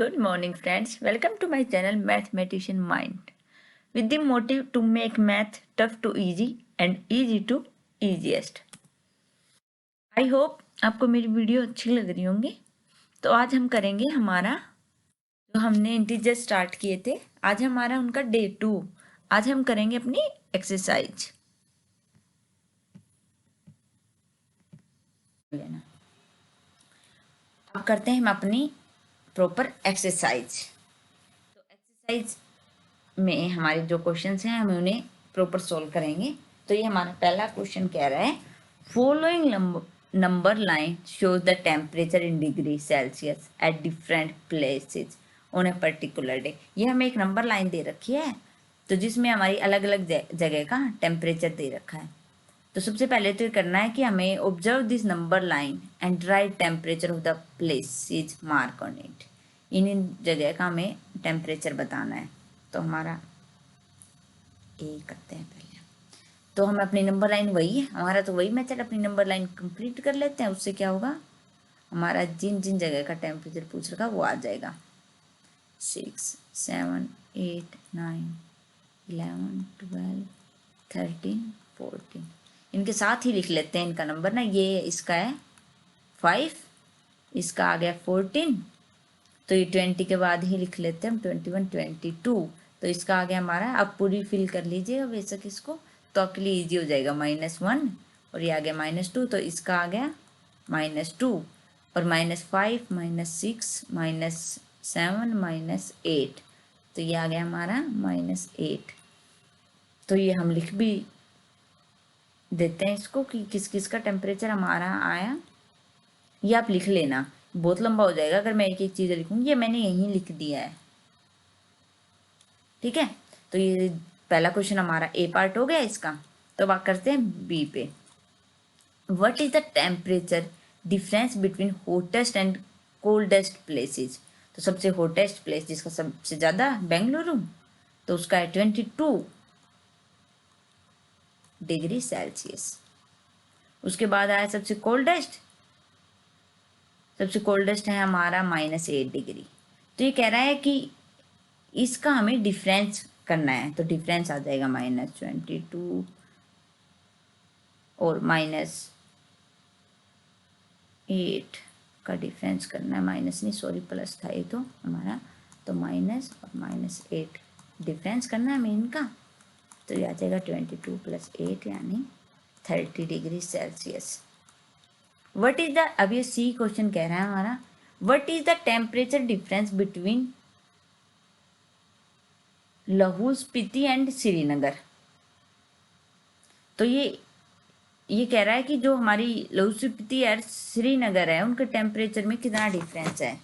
Good morning, friends. Welcome to my channel Mathematician Mind. With the motive to make math tough to easy and easy to easiest. I hope आपको मेरी video अच्छी लग रही होंगी। तो आज हम करेंगे हमारा जो हमने इंटीजर स्टार्ट किए थे, आज हमारा उनका डे 2। आज हम करेंगे अपनी एक्सरसाइज। अब करते हैं हम अपनी प्रॉपर एक्सरसाइज। तो एक्सरसाइज में हमारे जो क्वेश्चंस हैं हम उन्हें प्रॉपर सॉल्व करेंगे। तो ये हमारा पहला क्वेश्चन कह रहा है, following number line shows the temperature in degree Celsius at different places on a particular day. ये हमें एक नंबर लाइन दे रखी है, तो जिसमें हमारी अलग अलग जगह का टेम्परेचर दे रखा है। तो सबसे पहले तो ये करना है कि हमें observe this number line and write temperature of the places mark on it. इन जगह का हमें टेम्परेचर बताना है। तो हमारा ए करते हैं पहले। तो हम अपनी नंबर लाइन वही है हमारा, तो वही मेथड अपनी नंबर लाइन कंप्लीट कर लेते हैं। उससे क्या होगा, हमारा जिन जिन जगह का टेम्परेचर पूछ रखा वो आ जाएगा। 6, 7, 8, 9, 11, 12, 13, 14 इनके साथ ही लिख लेते हैं इनका नंबर ना। ये इसका है 5, इसका आ गया 14, तो ये 20 के बाद ही लिख लेते हैं हम 21, 22। तो इसका आ गया हमारा, अब पूरी फिल कर लीजिएगा बेशक इसको, तो आपके लिए ईजी हो जाएगा। -1 और ये आ गया -2, तो इसका आ गया -2 और -5, -6, -7, -8, तो ये आ गया हमारा -8। तो ये हम लिख भी देते हैं इसको कि किस किस का टेम्परेचर हमारा आया। ये आप लिख लेना, बहुत लंबा हो जाएगा अगर मैं एक एक चीज़ लिखूँगी। ये मैंने यहीं लिख दिया है, ठीक है। तो ये पहला क्वेश्चन हमारा ए पार्ट हो गया इसका। तो बात करते हैं बी पे। What is the temperature difference between hottest and coldest places. तो सबसे हॉटेस्ट प्लेस जिसका सबसे ज़्यादा बेंगलुरु, तो उसका है 22 डिग्री सेल्सियस। उसके बाद आया सबसे कोल्डेस्ट, सबसे कोल्डेस्ट है हमारा -8 डिग्री। तो ये कह रहा है कि इसका हमें डिफरेंस करना है, तो डिफरेंस आ जाएगा -22 और -8 का डिफरेंस करना है। माइनस नहीं, सॉरी, प्लस था ये तो हमारा, तो माइनस और -8 डिफरेंस करना है हमें इनका। तो ये आ जाएगा 22 + 8 यानी 30 degree Celsius. What is the, अब ये सी क्वेश्चन कह रहा है हमारा, what is the temperature difference between Lahaul Spiti and Srinagar. तो ये कह रहा है कि जो हमारी लाहौल स्पीति और श्रीनगर है उनके टेम्परेचर में कितना डिफरेंस है।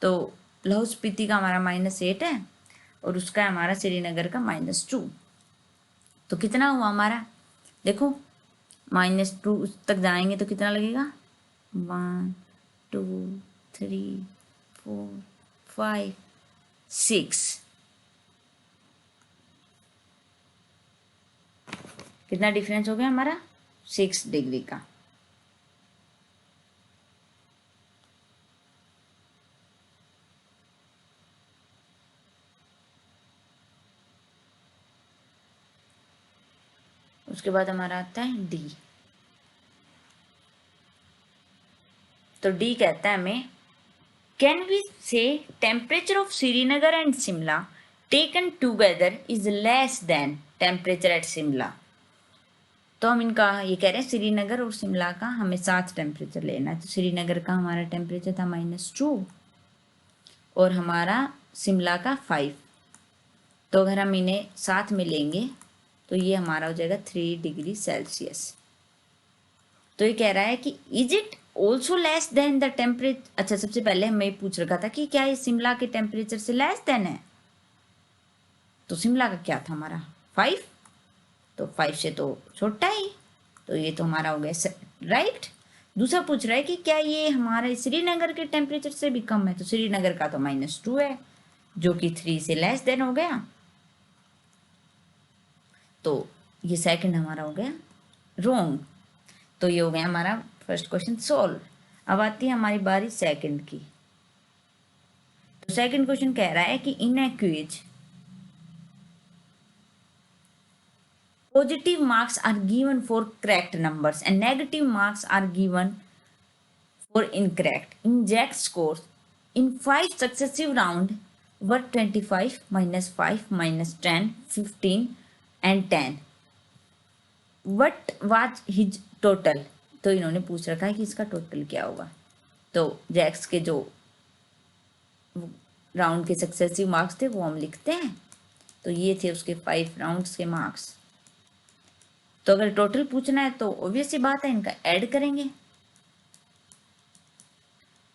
तो लाहौल स्पीति का हमारा -8 है और उसका हमारा श्रीनगर का -2। तो कितना हुआ हमारा, देखो -2 तक जाएंगे तो कितना लगेगा, 1, 2, 3, 4, 5, 6। कितना डिफरेंस हो गया हमारा, 6 डिग्री का। उसके बाद हमारा आता है डी। तो डी कहता है हमें, कैन वी से temperature of Srinagar and Shimla taken together is less than temperature at Shimla. तो हम इनका ये कह रहे हैं श्रीनगर और शिमला का हमें साथ टेम्परेचर लेना है। तो श्रीनगर का हमारा टेम्परेचर था -2 और हमारा शिमला का 5। तो अगर हम इन्हें साथ में लेंगे तो ये हमारा हो जाएगा 3 डिग्री सेल्सियस। तो ये कह रहा है कि is it also less than the temperature. अच्छा, सबसे पहले हमें पूछ रखा था कि क्या ये शिमला के टेम्परेचर से लेस देन है। तो शिमला का क्या था हमारा 5, तो 5 से तो छोटा ही, तो ये तो हमारा हो गया राइट। दूसरा पूछ रहा है कि क्या ये हमारे श्रीनगर के टेम्परेचर से भी कम है। तो श्रीनगर का तो -2 है जो कि 3 से लेस देन हो गया। तो ये सेकंड हमारा हो गया रॉन्ग। तो ये हो गया हमारा फर्स्ट क्वेश्चन सॉल्व। अब आती है हमारी बारी सेकंड की। तो सेकंड क्वेश्चन कह रहा है कि इन ए quiz positive marks are given for correct numbers and negative marks are given for incorrect. In Jack's scores in 5 successive rounds were 25 minus 5 minus 10 15 and 10. What was his total? तो इन्होंने पूछ रखा है कि इसका टोटल क्या होगा। तो जैक्स के जो राउंड के सक्सेसिव मार्क्स थे वो हम लिखते हैं। तो ये थे उसके 5 राउंड्स के मार्क्स। तो अगर टोटल पूछना है तो ऑब्वियस सी बात है इनका ऐड करेंगे।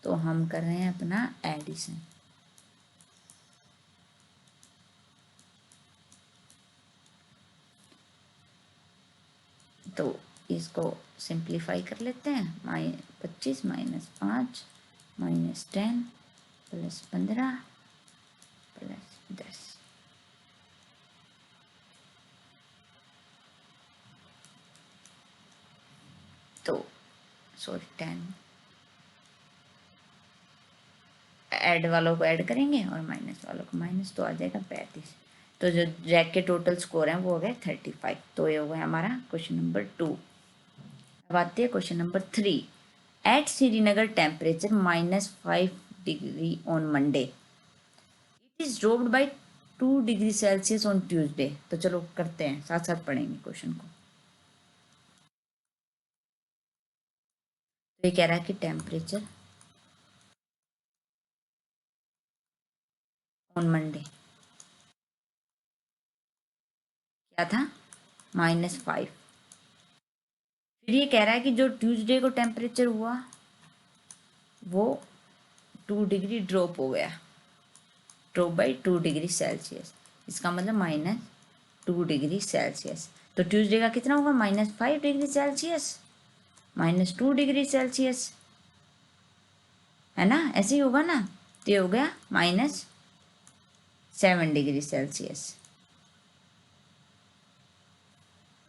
तो हम कर रहे हैं अपना एडिशन। तो इसको सिंप्लीफाई कर लेते हैं। 25 माइनस 5 माइनस 10 प्लस 15 प्लस 10। तो सॉरी 10 ऐड वालों को ऐड करेंगे और माइनस वालों को माइनस, तो आ जाएगा 35। तो जो जैक के टोटल स्कोर हैं वो हो गए 35। तो ये हो गया हमारा क्वेश्चन नंबर 2। अब आते हैं question number 3। At Srinagar temperature -5 degree on Monday, it is dropped by 2 degree Celsius on Tuesday. तो चलो करते हैं, साथ साथ पढ़ेंगे क्वेश्चन को। तो ये कह रहा है कि टेम्परेचर ऑन मंडे क्या था, -5। फिर ये कह रहा है कि जो ट्यूसडे को टेम्परेचर हुआ वो 2 डिग्री ड्रॉप हो गया, ड्रॉप बाई 2 डिग्री सेल्सियस। इसका मतलब -2 डिग्री सेल्सियस। तो ट्यूसडे का कितना होगा, -5 डिग्री सेल्सियस -2 डिग्री सेल्सियस, है ना, ऐसे ही होगा ना। तो ये हो गया -7 डिग्री सेल्सियस।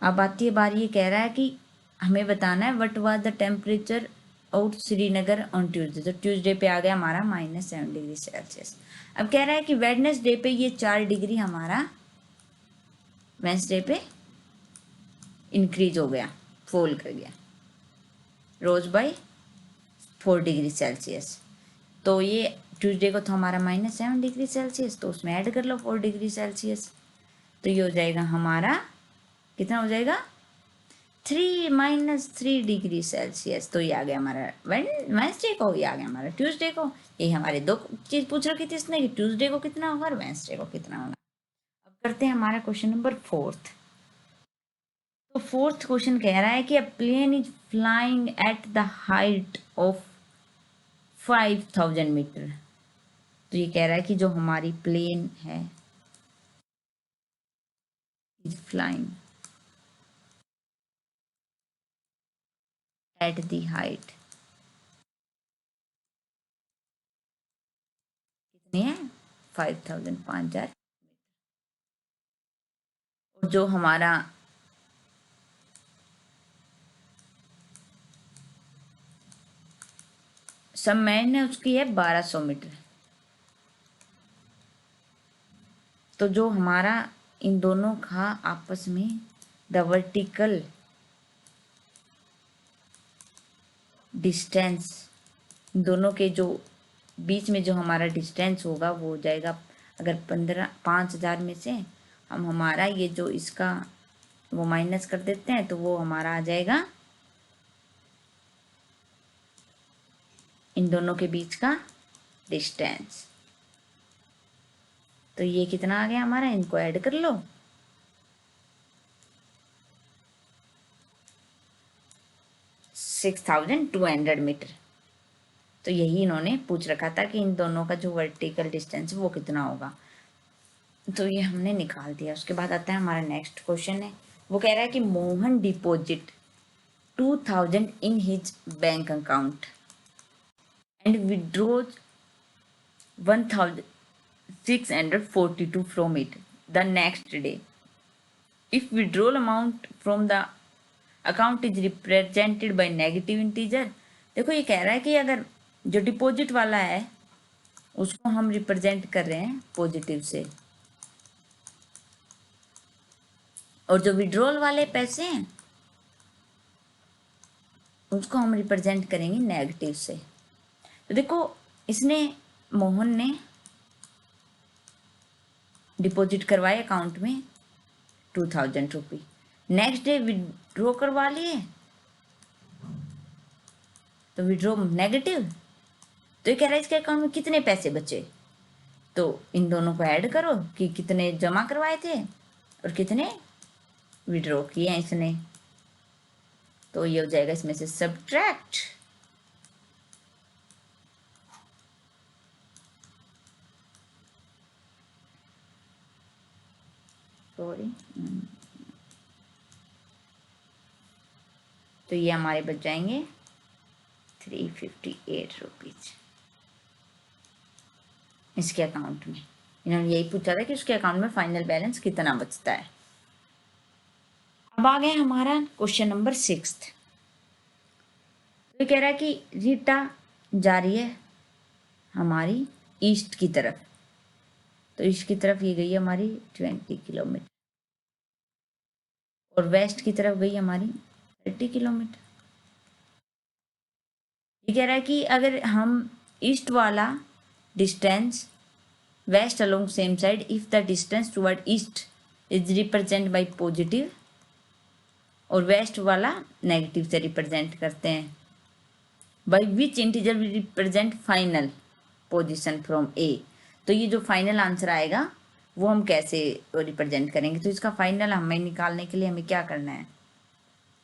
अब आती है बारी, ये कह रहा है कि हमें बताना है what was the temperature out Srinagar on Tuesday. तो ट्यूसडे पे आ गया हमारा -7 डिग्री सेल्सियस। अब कह रहा है कि वेडनेसडे पे ये 4 डिग्री हमारा वेडनेसडे पे इंक्रीज हो गया, फॉल कर गया, रोज बाय 4 डिग्री सेल्सियस। तो ये ट्यूसडे को था हमारा -7 डिग्री सेल्सियस, तो उसमें ऐड कर लो 4 डिग्री सेल्सियस। तो ये हो जाएगा हमारा, कितना हो जाएगा, 3 डिग्री सेल्सियस। तो ये आ गया हमारा वेडनेसडे को, ये आ गया हमारा ट्यूसडे को। ये हमारे दो चीज पूछ रखी थी इसने कि ट्यूसडे को कितना होगा और वेडनेसडे को कितना होगा। अब करते हैं हमारा क्वेश्चन नंबर 4। तो 4th क्वेश्चन कह रहा है कि a plane is flying at the height of 5000 metre. तो ये कह रहा है कि जो हमारी प्लेन है is flying at the height, कितनी है, 5000, 5000। और जो हमारा सबमरीन है उसकी है 1200 मीटर। तो जो हमारा इन दोनों का आपस में द वर्टिकल डिस्टेंस, दोनों के जो बीच में जो हमारा डिस्टेंस होगा वो हो जाएगा, अगर 5000 में से हम हमारा ये जो इसका वो माइनस कर देते हैं तो वो हमारा आ जाएगा इन दोनों के बीच का डिस्टेंस। तो ये कितना आ गया हमारा, इनको ऐड कर लो, 6200 मीटर। तो यही इन्होंने पूछ रखा था कि इन दोनों का जो वर्टिकल डिस्टेंस है वो कितना होगा। तो ये हमने निकाल दिया। उसके बाद आता है हमारा नेक्स्ट क्वेश्चन है, वो कह रहा है कि Mohan deposit 2000 in his bank account and withdraws 1642 from it the next day. If withdrawal amount from the account is represented by negative integer. देखो ये कह रहा है कि अगर जो डिपॉजिट वाला है उसको हम रिप्रेजेंट कर रहे हैं पॉजिटिव से, और जो विड्रॉल वाले पैसे हैं उसको हम रिप्रेजेंट करेंगे नेगेटिव से। तो देखो, इसने, मोहन ने डिपॉजिट करवाए अकाउंट में 2000 रुपये, नेक्स्ट डे विड्रॉ करवा लिए तो विड्रॉ नेगेटिव। तो ये कह रहा है इसके अकाउंट में कितने पैसे बचे, तो इन दोनों को ऐड करो कि कितने जमा करवाए थे और कितने विड्रॉ किए हैं इसने। तो ये हो जाएगा इसमें से सब्ट्रैक्ट, सॉरी, तो ये हमारे बच जाएंगे 358 रुपीज इसके अकाउंट में। इन्होंने यही पूछा था कि उसके अकाउंट में फाइनल बैलेंस कितना बचता है। अब आ गया हमारा क्वेश्चन नंबर 6। तो कह रहा है कि रीटा जा रही है हमारी ईस्ट की तरफ, तो ईस्ट की तरफ ये गई हमारी 20 किलोमीटर और वेस्ट की तरफ गई हमारी 30 किलोमीटर। ये कह रहा है कि अगर हम ईस्ट वाला distance west along same side if the distance toward east is represent by positive, और वेस्ट वाला नेगेटिव से रिप्रेजेंट करते हैं, by which integer we represent final position from A. तो ये जो फाइनल आंसर आएगा वो हम कैसे रिप्रेजेंट करेंगे। तो इसका फाइनल हमें निकालने के लिए हमें क्या करना है,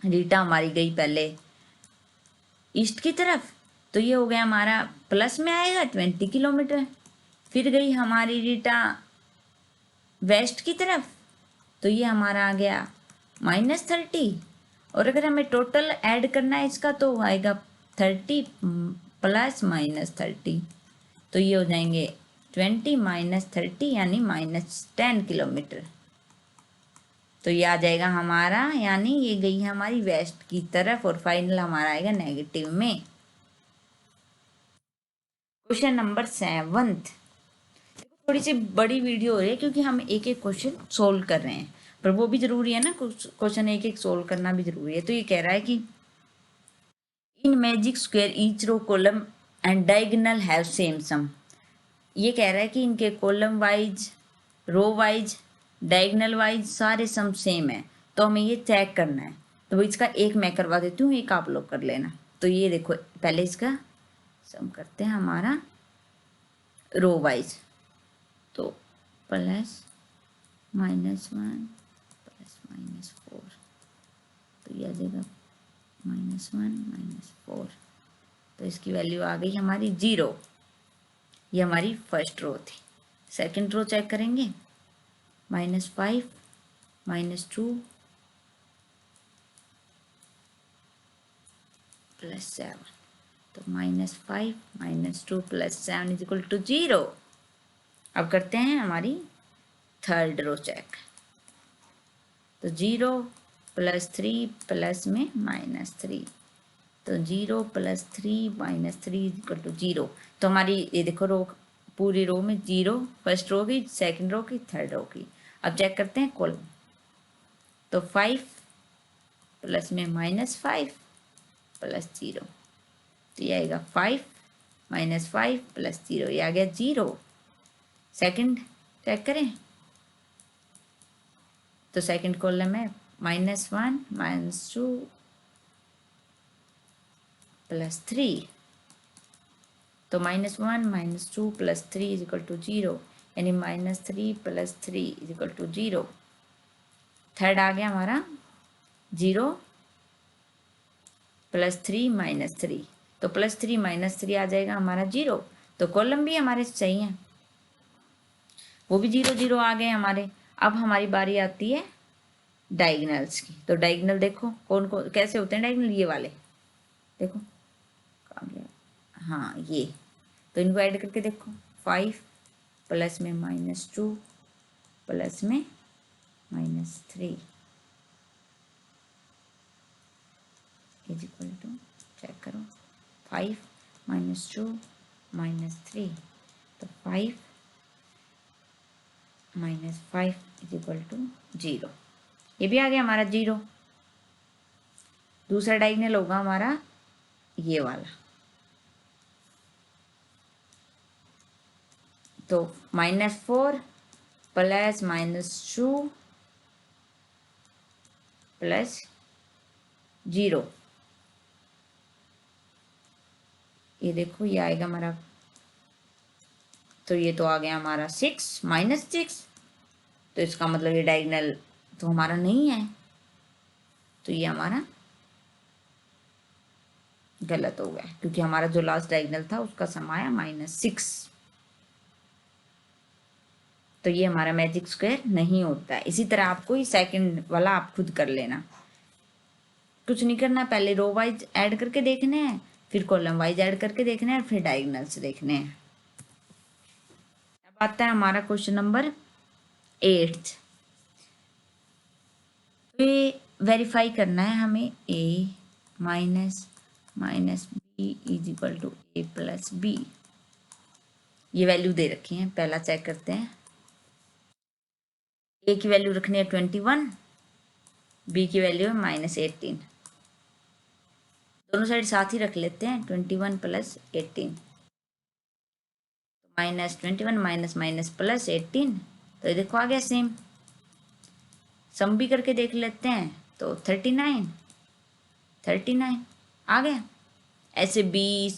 रीटा हमारी गई पहले ईस्ट की तरफ, तो ये हो गया हमारा प्लस में आएगा 20 किलोमीटर। फिर गई हमारी रीटा वेस्ट की तरफ, तो ये हमारा आ गया -30। और अगर हमें टोटल ऐड करना है इसका तो आएगा 30 प्लस -30, तो ये हो जाएंगे 20 -30 यानी -10 किलोमीटर। तो ये आ जाएगा हमारा, यानी ये गई हमारी वेस्ट की तरफ और फाइनल हमारा आएगा नेगेटिव में। Question number 7। थोड़ी सी बड़ी वीडियो हो रही है क्योंकि हम एक एक क्वेश्चन सोल्व कर रहे हैं, पर वो भी जरूरी है ना, क्वेश्चन एक एक सोल्व करना भी जरूरी है। तो ये कह रहा है कि in magic square each row column and diagonal have same sum. ये कह रहा है कि इनके column wise, row wise, diagonal wise सारे सम सेम है, तो हमें ये चेक करना है। तो इसका एक मैं करवा देती हूँ, एक आप लोग कर लेना। तो ये देखो, पहले इसका सम करते हैं हमारा रो वाइज, तो प्लस -1 प्लस -4, तो ये आ जाएगा -1 -4, तो इसकी वैल्यू आ गई हमारी 0। ये हमारी फर्स्ट रो थी। सेकंड रो चेक करेंगे, -5 -2 +7, तो -5 -2 +7 इज इक्वल टू 0। अब करते हैं हमारी थर्ड रो चेक, तो 0 +3 प्लस में -3, तो 0 +3 -3 इज इक्वल टू 0। तो हमारी ये देखो रो, पूरी रो में 0, फर्स्ट रो की, सेकंड रो की, थर्ड रो की। अब चेक करते हैं कॉलम, तो 5 प्लस में -5 प्लस 0, तो ये आएगा 5 -5 प्लस 0, ये आ गया 0। सेकंड चेक करें, तो सेकंड कॉलम है -1 -2 +3, तो -1 -2 +3 इज इक्वल टू 0, यानी -3 + 3 इज इक्वल टू 0। थर्ड आ गया हमारा 0 +3 -3, तो +3 -3 आ जाएगा हमारा 0। तो कॉलम भी हमारे सही हैं, वो भी 0 0 आ गए हमारे। अब हमारी बारी आती है डायगोनल्स की। तो डायगोनल देखो कौन कौन कैसे होते हैं डायगोनल, ये वाले देखो कहाँ गया, हाँ ये, तो इनको ऐड करके देखो, 5 प्लस में -2 प्लस में -3 इज इक्वल टू, चेक करो, 5 -2 -3, तो तो 5 माइनस 5 इज इक्वल टू 0। ये भी आ गया हमारा 0। दूसरा डायगोनल होगा हमारा ये वाला, तो -4 प्लस -2 प्लस 0। ये देखो ये आएगा हमारा, तो ये तो आ गया हमारा 6 -6। तो इसका मतलब ये डायगोनल तो हमारा नहीं है, तो ये हमारा गलत हो गया, क्योंकि हमारा जो लास्ट डायगोनल था उसका सम आया -6। तो ये हमारा मैजिक स्क्वायर नहीं होता है। इसी तरह आपको ही सेकंड वाला आप खुद कर लेना, कुछ नहीं करना, पहले रो वाइज ऐड करके देखने हैं, फिर कॉलम वाइज ऐड करके देखने हैं, फिर डायगोनल्स देखने हैं। अब आता है हमारा क्वेश्चन नंबर 8। तो ये वेरीफाई करना है हमें, a minus minus B is equal to a plus B. ये वैल्यू दे रखी है, पहला चेक करते हैं। a की वैल्यू रखनी है 21, b की वैल्यू है -18। दोनों साइड साथ ही रख लेते हैं, 21 प्लस 18, -21 माइनस माइनस प्लस 18। तो ये देखो आ गया सेम। सम भी करके देख लेते हैं, तो 39 आ गया। ऐसे 20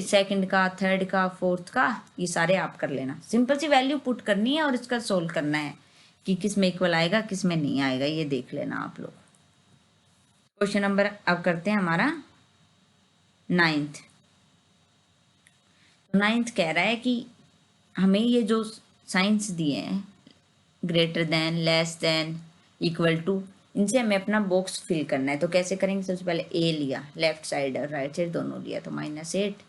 सेकंड का, थर्ड का, फोर्थ का, ये सारे आप कर लेना। सिंपल सी वैल्यू पुट करनी है और इसका सोल्व करना है कि किस में इक्वल आएगा किस में नहीं आएगा, ये देख लेना आप लोग। क्वेश्चन नंबर अब करते हैं हमारा 9th। तो 9th कह रहा है कि हमें ये जो साइंस दिए हैं, greater than, less than, equal to, इनसे हमें अपना बॉक्स फिल करना है। तो कैसे करेंगे? सबसे पहले ए लिया, लेफ्ट साइड और राइट साइड दोनों लिया, तो -8,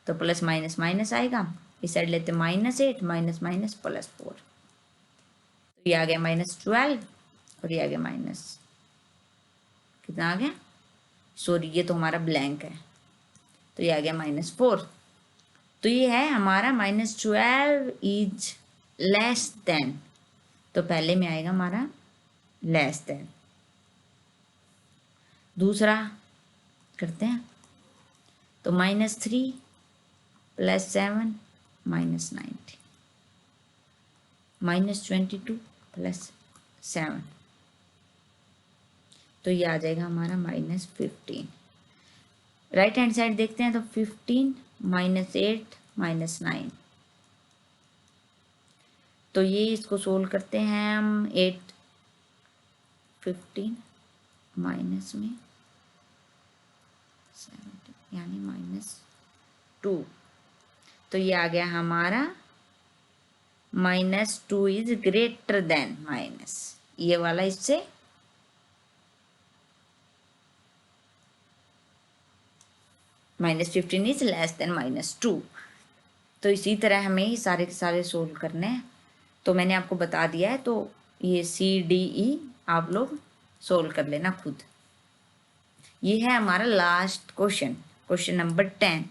तो प्लस माइनस माइनस आएगा। इस साइड लेते -8 माइनस माइनस +4, तो ये आ गया -12 और ये आ गया माइनस, कितना आ गया, सॉरी ये तो हमारा ब्लैंक है, तो ये आ गया -4। तो ये है हमारा -12 इज लेस देन, तो पहले में आएगा हमारा लेस देन। दूसरा करते हैं, तो -3 + 7 -90, -22 + 7, तो ये आ जाएगा हमारा -15। राइट हैंड साइड देखते हैं, तो 15 -8 -9, तो ये इसको सोल्व करते हैं हम। 8 15 माइनस में 70 यानी -2, तो ये आ गया हमारा -2 इज ग्रेटर देन माइनस, ये वाला इससे -15 इज लेस देन -2। तो इसी तरह हमें ही सारे के सारे सोल्व करने हैं। तो मैंने आपको बता दिया है, तो ये CDE आप लोग सोल्व कर लेना खुद। ये है हमारा लास्ट क्वेश्चन, क्वेश्चन नंबर 10।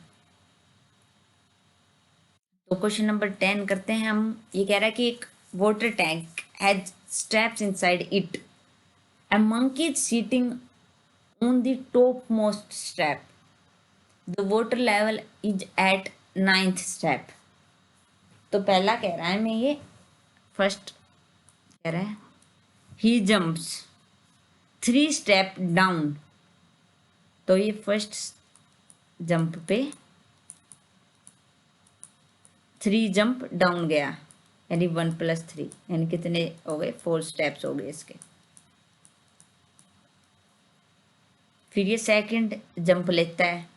तो क्वेश्चन नंबर 10 करते हैं हम। ये कह रहा है कि एक water tank has steps inside it, a monkey is sitting on the top most step, the water level is at 9th step. तो पहला कह रहा है, मैं ये फर्स्ट कह रहा है, ही जंप्स 3 स्टेप डाउन, तो ये फर्स्ट जंप पे 3 जंप डाउन गया, यानी 1 + 3, यानी कितने हो गए, 4 स्टेप्स हो गए इसके। फिर ये सेकंड जंप लेता है,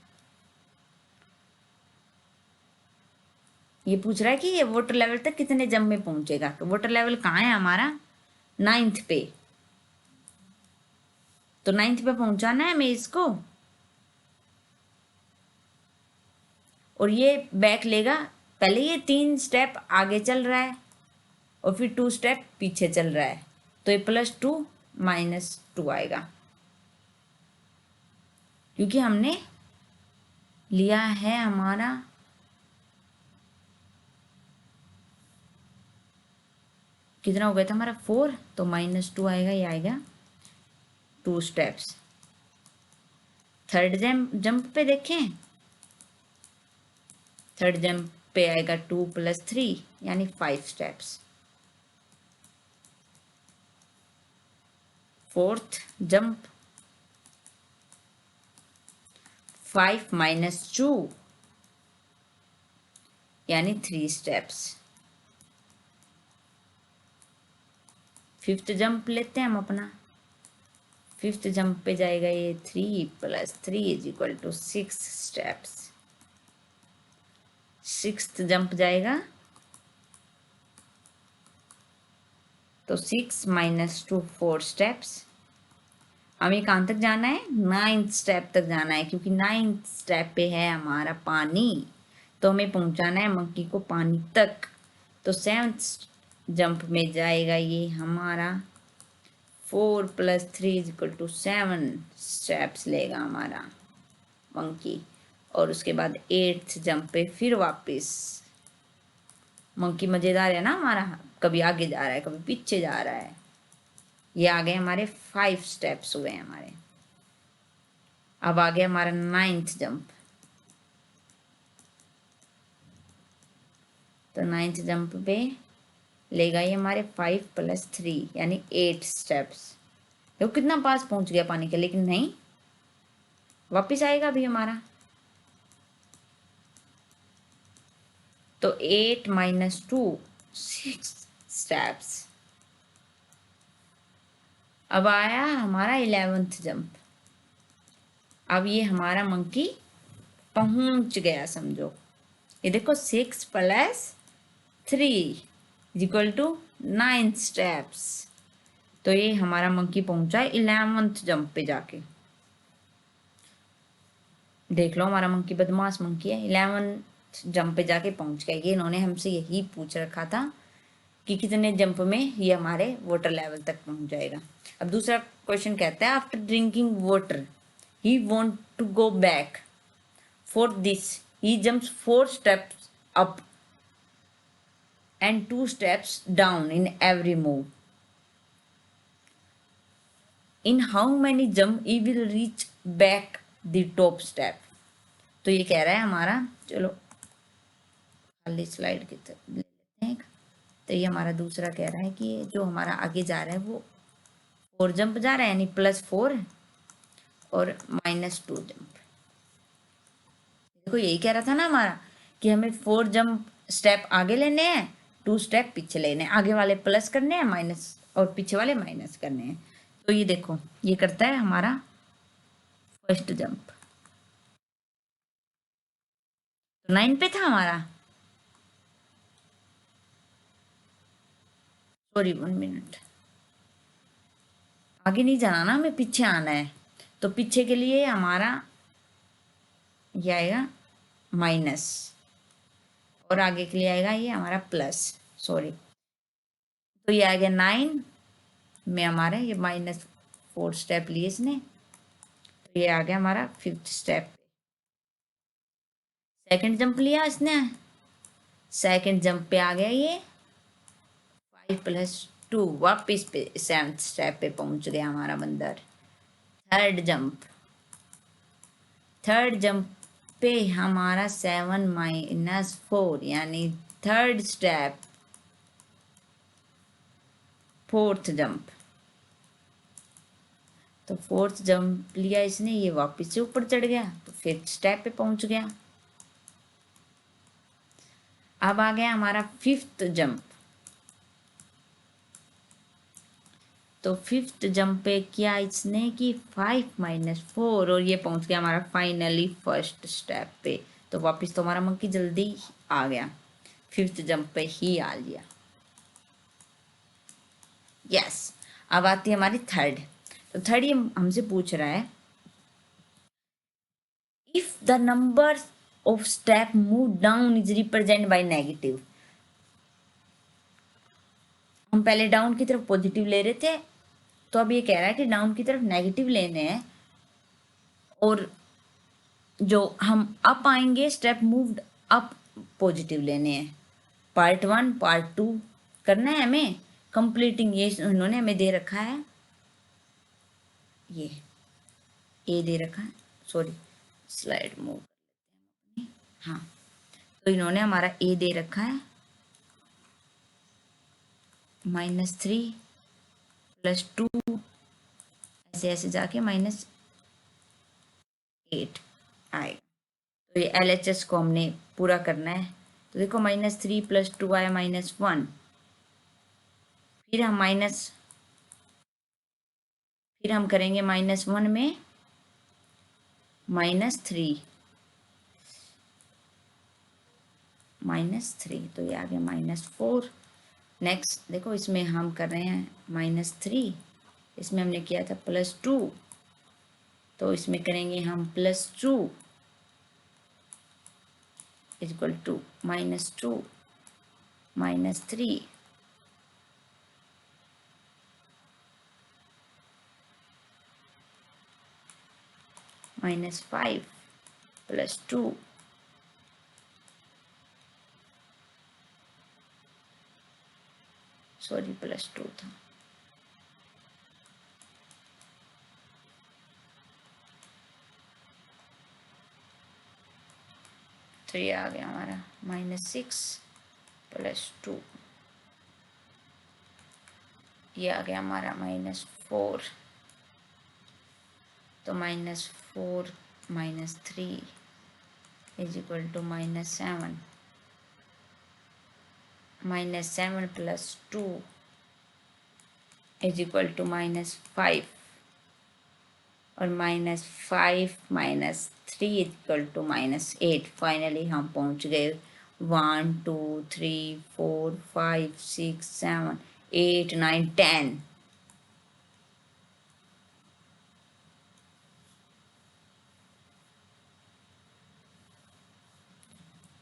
ये पूछ रहा है कि ये वाटर लेवल तक कितने जंप में पहुंचेगा। तो वाटर लेवल कहाँ है हमारा, 9th पे, तो 9th पे पहुंचाना है हमें इसको, और ये बैक लेगा। पहले ये 3 स्टेप आगे चल रहा है और फिर 2 स्टेप पीछे चल रहा है, तो ये +2 -2 आएगा, क्योंकि हमने लिया है हमारा कितना हो गया था हमारा 4, तो -2 आएगा, ये आएगा 2 स्टेप्स। थर्ड जंप पे देखें, थर्ड जंप पे आएगा 2 + 3 यानी 5 स्टेप्स। फोर्थ जंप 5 - 2 यानी 3 स्टेप्स। फिफ्थ जंप लेते हैं हम अपना, फिफ्थ जंप पे जाएगा ये 3 + 3 = 6 स्टेप्स। सिक्स्थ जंप जाएगा तो 6 - 2 4 स्टेप्स। हमें कहाँ तक जाना है, 9th स्टेप तक जाना है, क्योंकि 9th स्टेप पे है हमारा पानी, तो हमें पहुंचाना है मंकी को पानी तक। तो 7th जंप में जाएगा ये हमारा 4 + 3 = 7 स्टेप्स लेगा हमारा मंकी। और उसके बाद 8th जंप पे फिर वापस मंकी मज़ेदार है ना हमारा, कभी आगे जा रहा है कभी पीछे जा रहा है। ये आ गए हमारे 5 स्टेप्स हुए हमारे। अब आ गया हमारा 9th जंप। तो 9th जंप पे लेगा ये हमारे 5 + 3 यानी 8 स्टेप्स। देखो कितना पास पहुंच गया पानी के, लेकिन नहीं, वापिस आएगा अभी हमारा। तो 8 - 2 6 स्टेप्स। अब आया हमारा 11th जंप। अब ये हमारा मंकी पहुंच गया समझो। ये देखो 6 + 3 = 9 स्टेप्स। तो ये हमारा मंकी पहुंचा 11th जंप पे जाके। देख लो हमारा मंकी बदमाश मंकी है, 11th जंप पे जाके पहुंच गया। ये इन्होंने हमसे यही पूछ रखा था कि कितने जंप में ये हमारे वाटर लेवल तक पहुंच जाएगा। अब दूसरा क्वेश्चन कहता है after drinking water he want to go back, for this he jumps 4 steps up and 2 steps down in every move. In how many jump he will reach back the top step? तो ये कह रहा है हमारा, चलो खाली slide की तरफ ले लेते हैं। तो ये हमारा दूसरा कह रहा है कि जो हमारा आगे जा रहा है वो 4 जंप जा रहा है, यानी +4 और -2 जंप। देखो यही कह रहा था ना हमारा कि हमें 4 जंप स्टेप आगे लेने हैं, 2 स्टेप पीछे लेने हैं, आगे वाले प्लस करने हैं माइनस और पीछे वाले माइनस करने हैं। तो ये देखो ये करता है हमारा फर्स्ट जंप। तो 9 पे था हमारा, सॉरी 1 मिनट, आगे नहीं जाना ना, हमें पीछे आना है। तो पीछे के लिए हमारा ये आएगा माइनस और आगे के लिए आएगा ये हमारा प्लस, सॉरी। तो ये आ गया 9 में हमारा ये -4 स्टेप लिए इसने। तो ये आ गया हमारा 5th स्टेप। सेकंड जंप लिया इसने, सेकंड जंप पे आ गया ये 5 + 2, वापिस पे 7th स्टेप पे पहुंच गया हमारा बंदर। थर्ड जंप, थर्ड जंप पे हमारा 7 - 4 यानी थर्ड स्टेप। फोर्थ जंप, तो फोर्थ जंप लिया इसने, ये वापस से ऊपर चढ़ गया तो 5th स्टेप पे पहुंच गया। अब आ गया हमारा 5th जंप। तो 5th जंप पे किया इसने कि 5 - 4 और ये पहुंच गया हमारा फाइनली फर्स्ट स्टेप पे। तो वापस तो हमारा मंकी जल्दी आ गया, 5th जंप पे ही आ लिया। यस, अब आती है हमारी थर्ड। तो थर्ड ये हमसे पूछ रहा है if the number of step move down is represent by negative. हम पहले डाउन की तरफ पॉजिटिव ले रहे थे, तो अब ये कह रहा है कि डाउन की तरफ नेगेटिव लेने हैं, और जो हम अप आएंगे स्टेप मूव्ड अप पॉजिटिव लेने हैं। पार्ट 1 पार्ट 2 करना है हमें, कंप्लीटिंग, ये उन्होंने हमें दे रखा है, ये ए दे रखा है, सॉरी स्लाइड मूव, हाँ, तो इन्होंने हमारा ए दे रखा है -3 +2, ऐसे ऐसे जाके -8 आएगा। तो ये LHS को हमने पूरा करना है। तो देखो -3 + 2 आया -1, फिर हम करेंगे -1 में -3, तो ये आ गया -4। नेक्स्ट देखो इसमें हम कर रहे हैं -3, इसमें हमने किया था +2, तो इसमें करेंगे हम +2 इक्वल टू -2 -3, -5 +2 सॉरी +2 था, तो ये आ गया हमारा -6 +2, ये आ गया हमारा -4, तो -4 -3 is equal to -7, -7 +2 is equal to -5, और -5 -3 इक्वल टू -8। फाइनली हम पहुंच गए 1 2 3 4 5 6 7 8 9 10।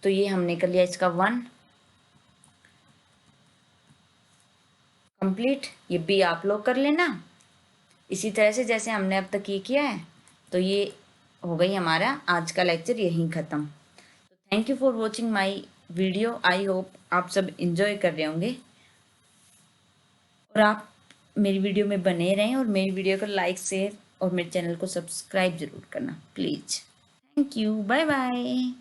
तो ये हमने कर लिया इसका 1 कंप्लीट। ये भी आप लोग कर लेना इसी तरह से जैसे हमने अब तक ये किया है। तो ये हो गई हमारा आज का लेक्चर यहीं ख़त्म। Thank you for watching my video. I hope आप सब इंजॉय कर रहे होंगे और आप मेरी वीडियो में बने रहें, और मेरी वीडियो को लाइक शेयर और मेरे चैनल को सब्सक्राइब ज़रूर करना please. Thank you, bye bye.